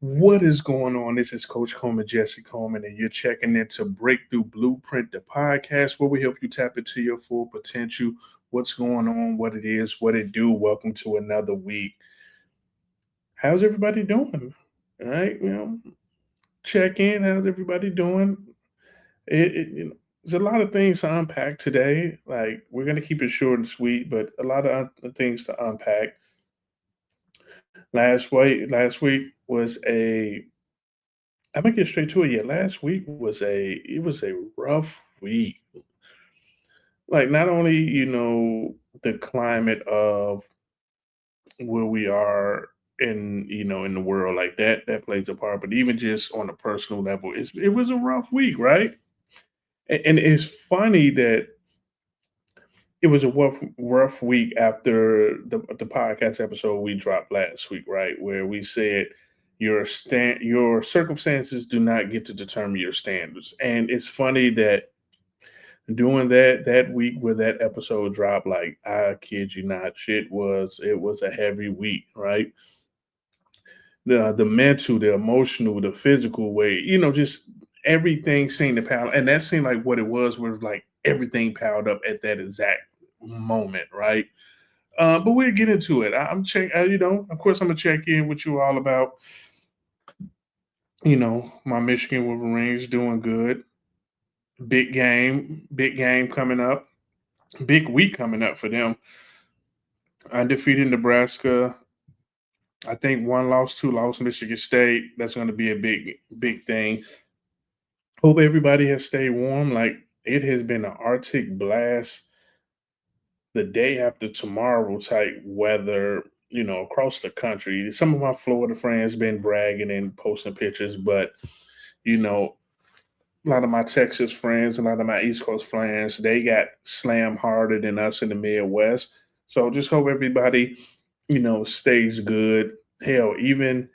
What is going on? This is Coach Coleman, Jesse Coleman, and you're checking into Breakthrough Blueprint, the podcast where we help you tap into your full potential. What's going on, what it is, what it do. Welcome to another week. How's everybody doing? All right, check in. How's everybody doing? There's a lot of things to unpack today. Like we're gonna keep it short and sweet, but a lot of things to unpack. Last week was a I'm gonna get straight to it. Yeah, last week was a rough week. Like not only the climate of where we are in the world like that plays a part, but even just on a personal level, it was a rough week, right? And it's funny that it was a rough week after the podcast episode we dropped last week, right? Where we said your circumstances do not get to determine your standards. And it's funny that doing that week where that episode dropped, like I kid you not, it was a heavy week, right? The mental, the emotional, the physical way, just everything seemed to pile, and that seemed like what it was like everything piled up at that exact moment, right? But we'll get into it. I'm check, of course, I'm gonna check in with you all about, my Michigan Wolverines doing good. Big game coming up. Big week coming up for them. Undefeated Nebraska. I think one loss, two loss Michigan State. That's going to be a big thing. Hope everybody has stayed warm. Like it has been an Arctic blast the day after tomorrow type weather, across the country. Some of my Florida friends been bragging and posting pictures, but you know, a lot of my Texas friends, a lot of my East Coast friends, they got slammed harder than us in the Midwest. So just hope everybody, stays good. Hell, even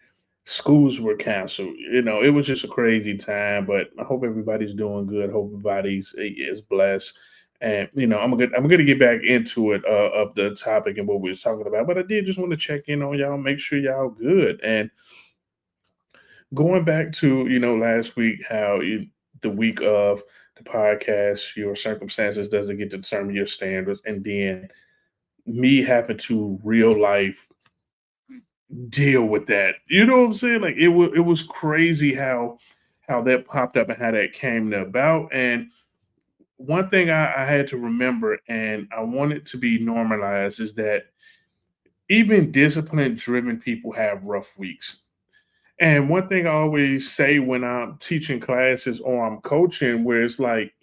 schools were canceled. It was just a crazy time, but I hope everybody's doing good. Hope everybody's is blessed. And I'm gonna get back into it of the topic and what we was talking about. But I did just want to check in on y'all, make sure y'all good. And going back to last week, how the week of the podcast, your circumstances doesn't get to determine your standards, and then me having to real life deal with that. You know what I'm saying? Like it was crazy how that popped up and how that came about. And one thing I had to remember, and I want it to be normalized, is that even discipline driven people have rough weeks. And one thing I always say when I'm teaching classes or I'm coaching, where it's like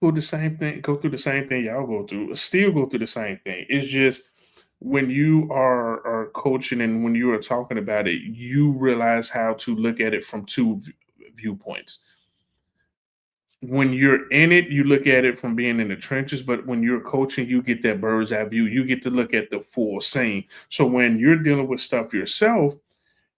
go through the same thing y'all go through, still go through the same thing. It's just when you are coaching and when you are talking about it, you realize how to look at it from two viewpoints. When you're in it, you look at it from being in the trenches, but when you're coaching, you get that bird's eye view. You get to look at the full scene. So when you're dealing with stuff yourself,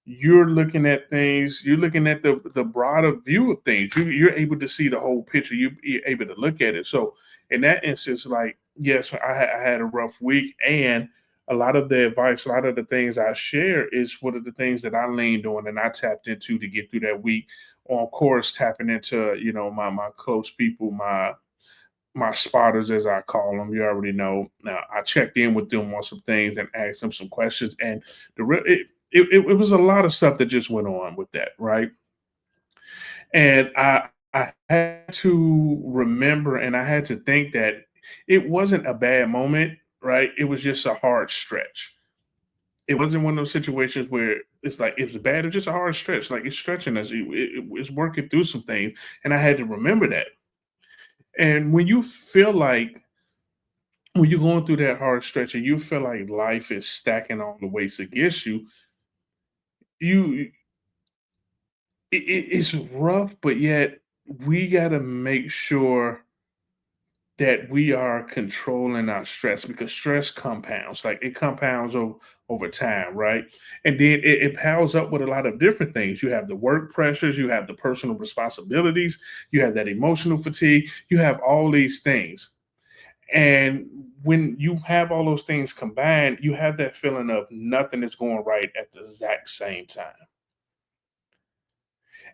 you're looking at things, you're looking at the broader view of things. You're able to see the whole picture. You're able to look at it. So in that instance, like, yes, I had a rough week, and a lot of the advice, a lot of the things I share is one of the things that I leaned on and I tapped into to get through that week. On course, tapping into my close people, my spotters, as I call them. You already know. Now, I checked in with them on some things and asked them some questions, and it was a lot of stuff that just went on with that, right? And I had to remember, and I had to think that it wasn't a bad moment, right? It was just a hard stretch. It wasn't one of those situations where it's like it's bad. It's just a hard stretch. Like it's stretching us. It's working through some things, and I had to remember that. And when you're going through that hard stretch and you feel like life is stacking all the weights against you, you it's rough, but yet we got to make sure that we are controlling our stress because stress compounds, like it compounds over time, right? And then it piles up with a lot of different things. You have the work pressures, you have the personal responsibilities, you have that emotional fatigue, you have all these things. And when you have all those things combined, you have that feeling of nothing is going right at the exact same time.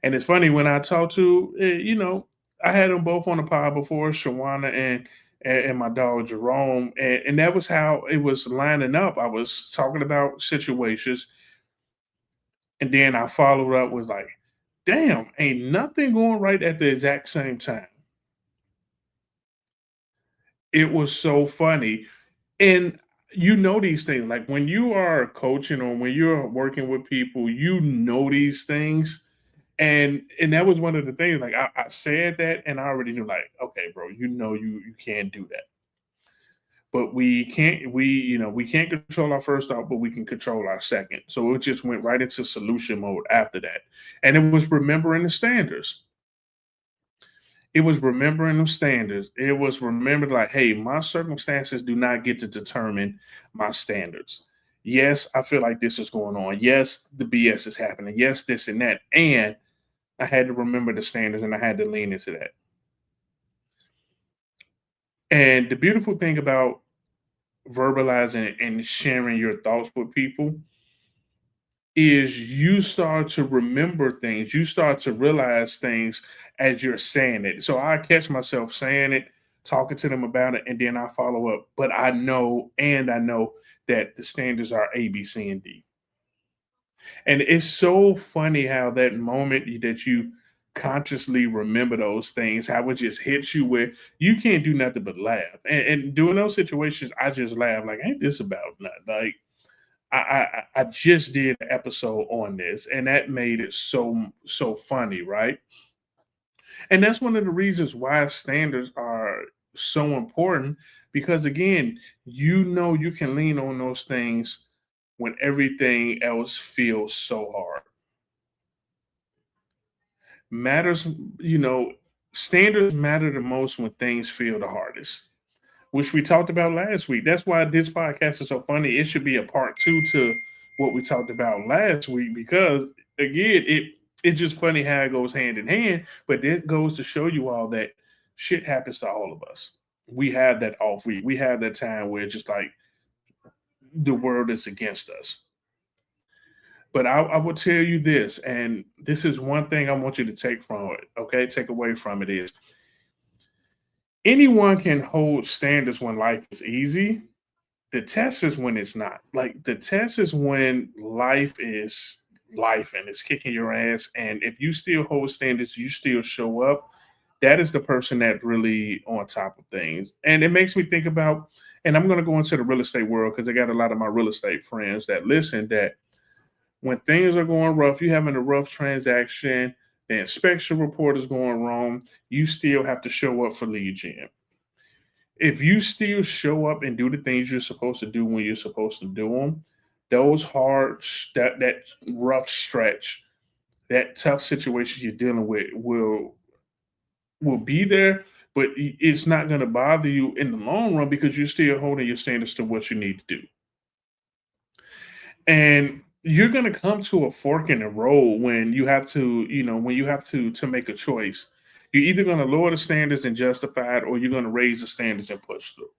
And it's funny when I talk to, I had them both on the pod before, Shawana and my dog Jerome, and that was how it was lining up. I was talking about situations, and then I followed up with like, "Damn, ain't nothing going right at the exact same time." It was so funny, and these things like when you are coaching or when you're working with people, these things. And that was one of the things, like, I said that, and I already knew, like, "Okay, bro, you can't do that." But we can't control our first thought, but we can control our second. So it just went right into solution mode after that. And it was remembering the standards. It was remembering them standards. It was remembered like, "Hey, my circumstances do not get to determine my standards. Yes, I feel like this is going on. Yes, the BS is happening. Yes, this and that." And I had to remember the standards and I had to lean into that. And the beautiful thing about verbalizing and sharing your thoughts with people is you start to remember things. You start to realize things as you're saying it. So I catch myself saying it, talking to them about it, and then I follow up. But I know that the standards are A, B, C, and D. And it's so funny how that moment that you consciously remember those things, how it just hits you where you can't do nothing but laugh. And during those situations, I just laugh like, ain't this about nothing? Like I just did an episode on this, and that made it so funny, right? And that's one of the reasons why standards are so important because again, you can lean on those things when everything else feels so hard. Matters, you know, standards matter the most when things feel the hardest, which we talked about last week. That's why this podcast is so funny. It should be a part two to what we talked about last week because again, it's just funny how it goes hand in hand, but it goes to show you all that shit happens to all of us. We have that off week. We have that time where it's just like the world is against us. But I will tell you this, and this is one thing I want you to take from it, okay? Take away from it is anyone can hold standards when life is easy. The test is when it's not. Like the test is when life is life and it's kicking your ass. And if you still hold standards, you still show up. That is the person that's really on top of things. And it makes me think about, and I'm going to go into the real estate world because I got a lot of my real estate friends that listen that when things are going rough, you having a rough transaction, the inspection report is going wrong, you still have to show up for lead gen. If you still show up and do the things you're supposed to do when you're supposed to do them, those that rough stretch, that tough situation you're dealing with will be there, but it's not going to bother you in the long run because you're still holding your standards to what you need to do. And you're going to come to a fork in the road when you have to, when you have to make a choice. You're either going to lower the standards and justify it, or you're going to raise the standards and push through.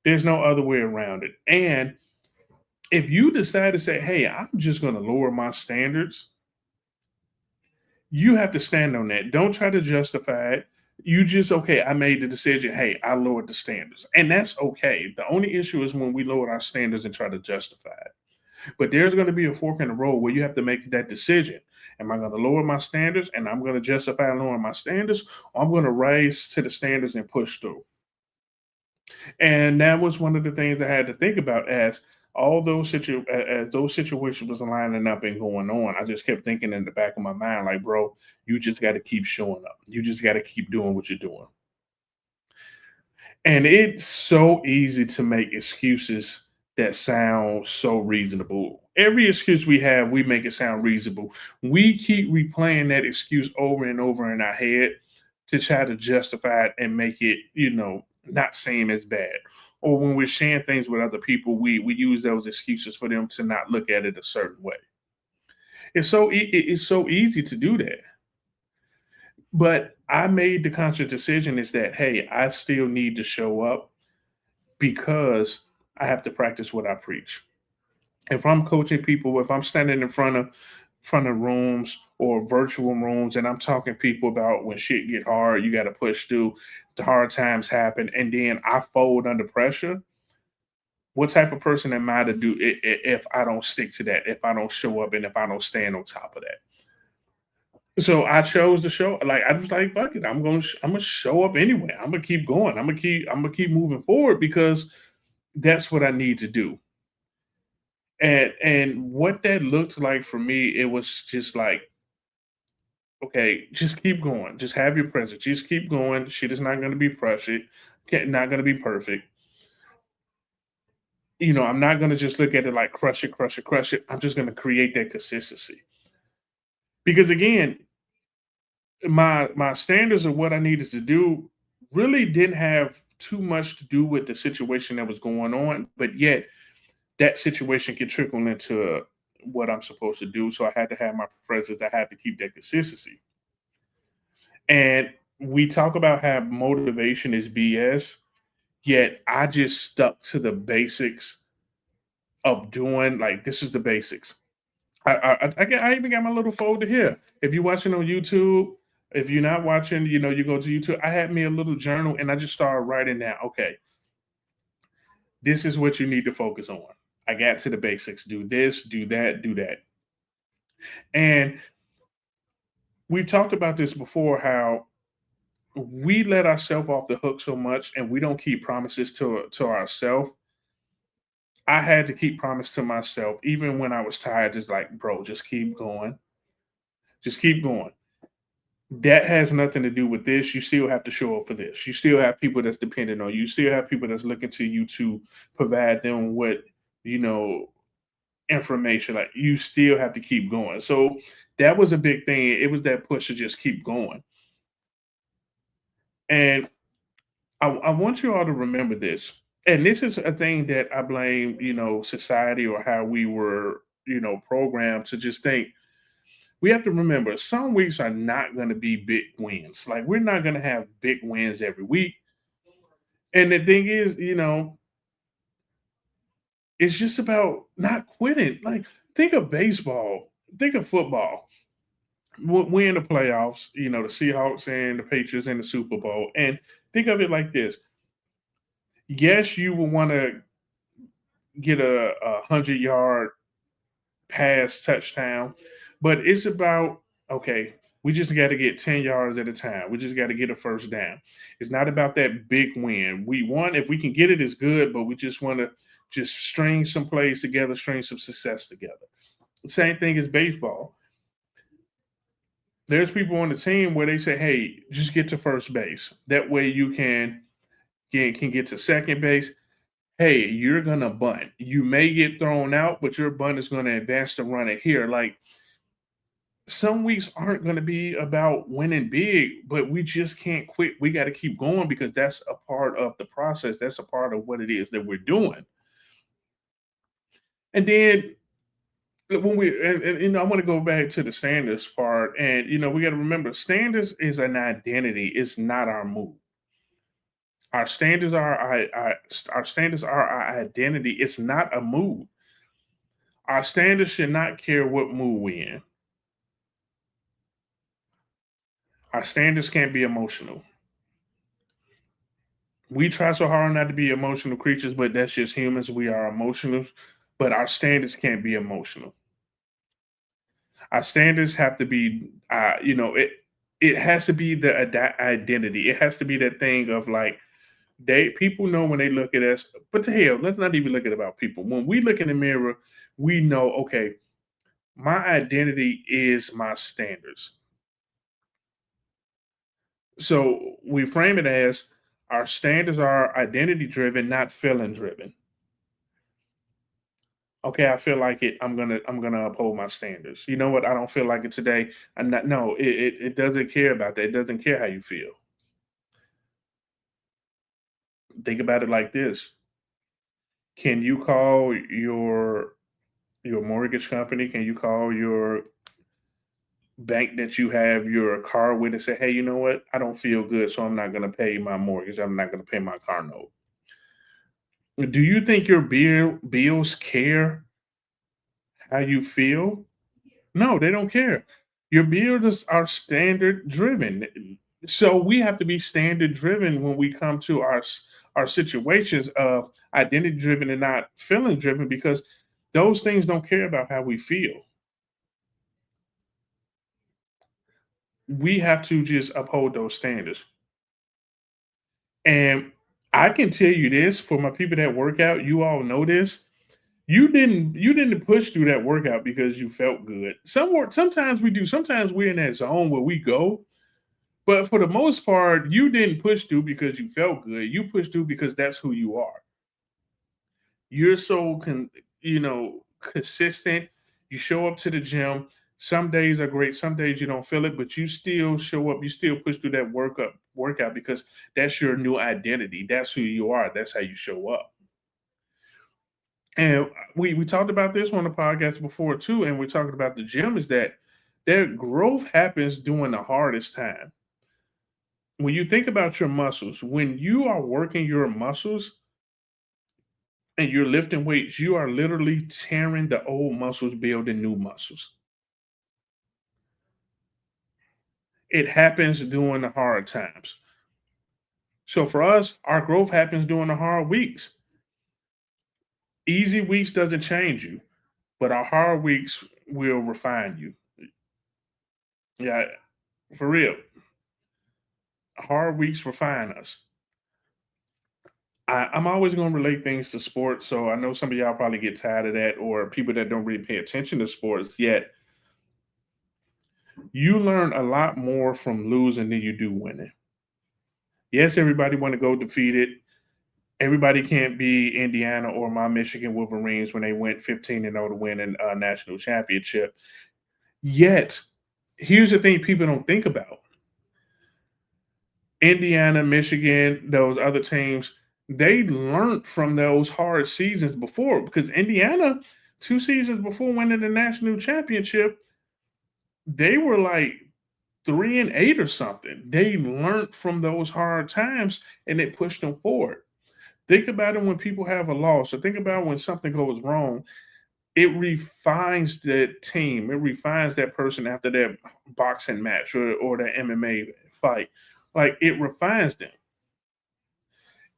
There's no other way around it. And if you decide to say, "Hey, I'm just going to lower my standards," you have to stand on that. Don't try to justify it. You just, okay, I made the decision. Hey, I lowered the standards. And that's okay. The only issue is when we lower our standards and try to justify it. But there's going to be a fork in the road where you have to make that decision. Am I going to lower my standards and I'm going to justify lowering my standards, or I'm going to raise to the standards and push through? And that was one of the things I had to think about as as those situations was lining up and going on. I just kept thinking in the back of my mind, like, bro, you just got to keep showing up. You just got to keep doing what you're doing. And it's so easy to make excuses that sound so reasonable. Every excuse we have, we make it sound reasonable. We keep replaying that excuse over and over in our head to try to justify it and make it, not seem as bad. Or when we're sharing things with other people, we use those excuses for them to not look at it a certain way. It's so easy to do that. But I made the conscious decision is that, hey, I still need to show up because I have to practice what I preach. If I'm coaching people, if I'm standing in front of rooms or virtual rooms and I'm talking to people about when shit get hard, you got to push through, the hard times happen, and then I fold under pressure. What type of person am I to do if I don't stick to that, if I don't show up, and if I don't stand on top of that? So I chose to show. Like I was like, fuck it, I'm gonna show up anyway. I'm gonna keep going. I'm gonna keep moving forward because that's what I need to do. And what that looked like for me, it was just like, okay, just keep going. Just have your presence. Just keep going. Shit is not gonna be perfect. Not gonna be perfect. I'm not gonna just look at it like crush it, crush it, crush it. I'm just gonna create that consistency. Because again, my standards of what I needed to do really didn't have too much to do with the situation that was going on, but yet that situation can trickle into what I'm supposed to do. So I had to have my presence. I had to keep that consistency. And we talk about how motivation is BS, yet I just stuck to the basics of doing like this is the basics. I even got my little folder here. If you're watching on YouTube, if you're not watching, you go to YouTube. I had me a little journal and I just started writing down. Okay, this is what you need to focus on. I got to the basics. Do this, do that, do that. And we've talked about this before. How we let ourselves off the hook so much, and we don't keep promises to ourselves. I had to keep promise to myself, even when I was tired. Just like, bro, just keep going, just keep going. That has nothing to do with this. You still have to show up for this. You still have people that's dependent on you. You still have people that's looking to you to provide them with, you know, information. Like you still have to keep going. So that was a big thing. It was that push to just keep going. And I want you all to remember this. And this is a thing that I blame, society or how we were, programmed to just think. We have to remember some weeks are not going to be big wins. Like we're not going to have big wins every week. And the thing is, it's just about not quitting. Like think of baseball, think of football. We're in the playoffs, the Seahawks and the Patriots in the Super Bowl. And think of it like this. Yes, you will want to get a 100-yard pass touchdown, but it's about, okay, we just got to get 10 yards at a time. We just got to get a first down. It's not about that big win. We want, if we can get it, it's good, but we just want to just string some plays together, string some success together. Same thing as baseball. There's people on the team where they say, hey, just get to first base. That way you can get to second base. Hey, you're gonna bunt. You may get thrown out, but your bunt is gonna advance the runner here. Like some weeks aren't gonna be about winning big, but we just can't quit. We got to keep going because that's a part of the process. That's a part of what it is that we're doing. And then when I want to go back to the standards part, and we got to remember standards is an identity. It's not our mood. Our standards are our identity. It's not a mood. Our standards should not care what mood we in. Our standards can't be emotional. We try so hard not to be emotional creatures, but that's just humans. We are emotional, but our standards can't be emotional. Our standards have to be, it has to be the identity. It has to be that thing of like they people know when they look at us. But to hell, let's not even look at about people. When we look in the mirror, we know, okay, my identity is my standards. So we frame it as our standards are identity driven, not feeling driven. Okay, I feel like it. I'm gonna uphold my standards. You know what? I don't feel like it today. I'm not. No, it doesn't care about that. It doesn't care how you feel. Think about it like this: can you call your mortgage company? Can you call your bank that you have your car with and say, "Hey, you know what? I don't feel good, so I'm not gonna pay my mortgage. I'm not gonna pay my car note." Do you think your bills care how you feel? No, they don't care. Your bills are standard driven. So we have to be standard driven when we come to our situations of identity driven and not feeling driven, because those things don't care about how we feel. We have to just uphold those standards. And I can tell you this, for my people that work out, you all know this. You didn't push through that workout because you felt good. Sometimes we do. Sometimes we're in that zone where we go. But for the most part, you didn't push through because you felt good. You pushed through because that's who you are. You're so consistent. You show up to the gym. Some days are great. Some days you don't feel it, but you still show up. You still push through that workout because that's your new identity. That's who you are. That's how you show up. And we talked about this on the podcast before too, and we're talking about the gym, is that their growth happens during the hardest time. When you think about your muscles, when you are working your muscles and you're lifting weights, you are literally tearing the old muscles, building new muscles. It happens during the hard times. So for us, our growth happens during the hard weeks. Easy weeks doesn't change you, but our hard weeks will refine you. Yeah, for real. Hard weeks refine us. I'm always going to relate things to sports. So I know some of y'all probably get tired of that, or people that don't really pay attention to sports yet. You learn a lot more from losing than you do winning. Yes, everybody want to go defeated. Everybody can't be Indiana or my Michigan Wolverines when they went 15-0 to win a national championship. Yet, here's the thing people don't think about. Indiana, Michigan, those other teams, they learned from those hard seasons before, because Indiana, 2 seasons before winning the national championship, they were like 3-8 or something. They learned from those hard times and it pushed them forward. Think about it when people have a loss, or think about when something goes wrong. It refines the team. It refines that person after that boxing match or that MMA fight. Like, it refines them.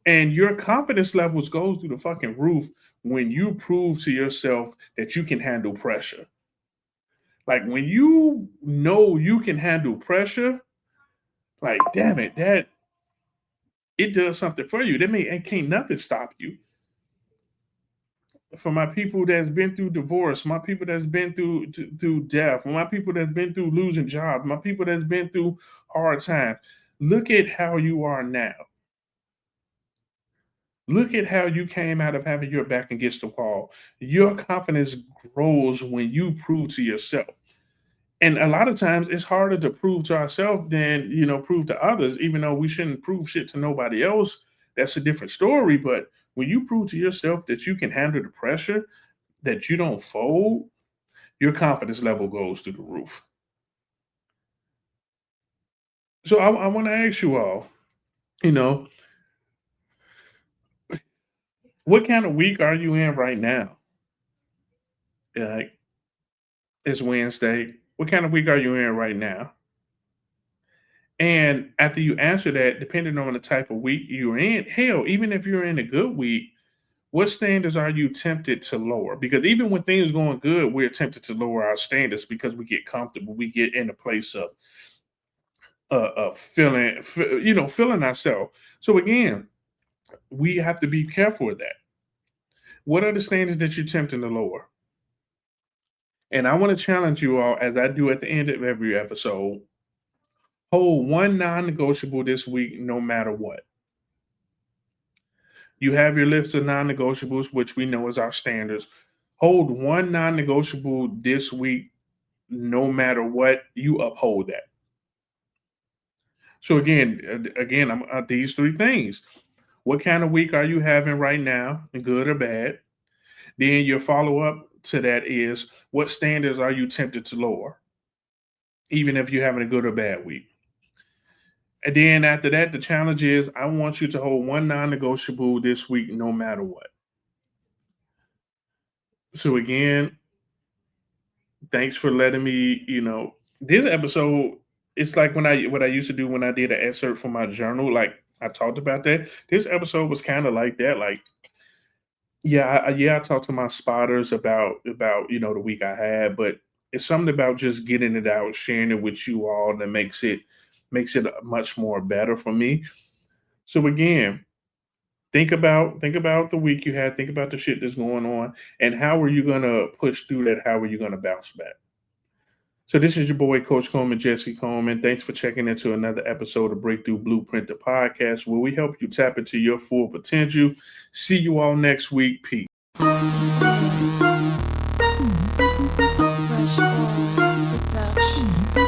And your confidence levels go through the fucking roof when you prove to yourself that you can handle pressure. Like, when you know you can handle pressure, like, damn it, that it does something for you. That may and can't nothing stop you. For my people that's been through divorce, my people that's been through death, my people that's been through losing jobs, my people that's been through hard times. Look at how you are now. Look at how you came out of having your back against the wall. Your confidence grows when you prove to yourself. And a lot of times it's harder to prove to ourselves than, prove to others, even though we shouldn't prove shit to nobody else. That's a different story. But when you prove to yourself that you can handle the pressure, that you don't fold, your confidence level goes through the roof. So I want to ask you all, you know, what kind of week are you in right now? Like, it's Wednesday. What kind of week are you in right now? And after you answer that, depending on the type of week you're in, hell, even if you're in a good week, what standards are you tempted to lower? Because even when things going good, we're tempted to lower our standards because we get comfortable. We get in a place feeling ourselves. So again, we have to be careful with that. What are the standards that you're tempting to lower? And I want to challenge you all, as I do at the end of every episode, hold one non-negotiable this week, no matter what. You have your list of non-negotiables, which we know is our standards. Hold one non-negotiable this week, no matter what. You uphold that. So again, I'm these three things. What kind of week are you having right now, good or bad? Then your follow up to that is, what standards are you tempted to lower, even if you're having a good or bad week? And then after that, the challenge is I want you to hold one non-negotiable this week, no matter what. So again, thanks for letting me, this episode, it's like when I what I used to do when I did an excerpt from my journal, like I talked about that. This episode was kind of like that. Like, I talked to my spotters about the week I had, but it's something about just getting it out, sharing it with you all that makes it much more better for me. So again, think about the week you had, think about the shit that's going on, and how are you gonna push through that? How are you gonna bounce back? So this is your boy, Coach Coleman, Jesse Coleman. Thanks for checking into another episode of Breakthrough Blueprint, the podcast, where we help you tap into your full potential. See you all next week. Peace. Fresh Ball Production.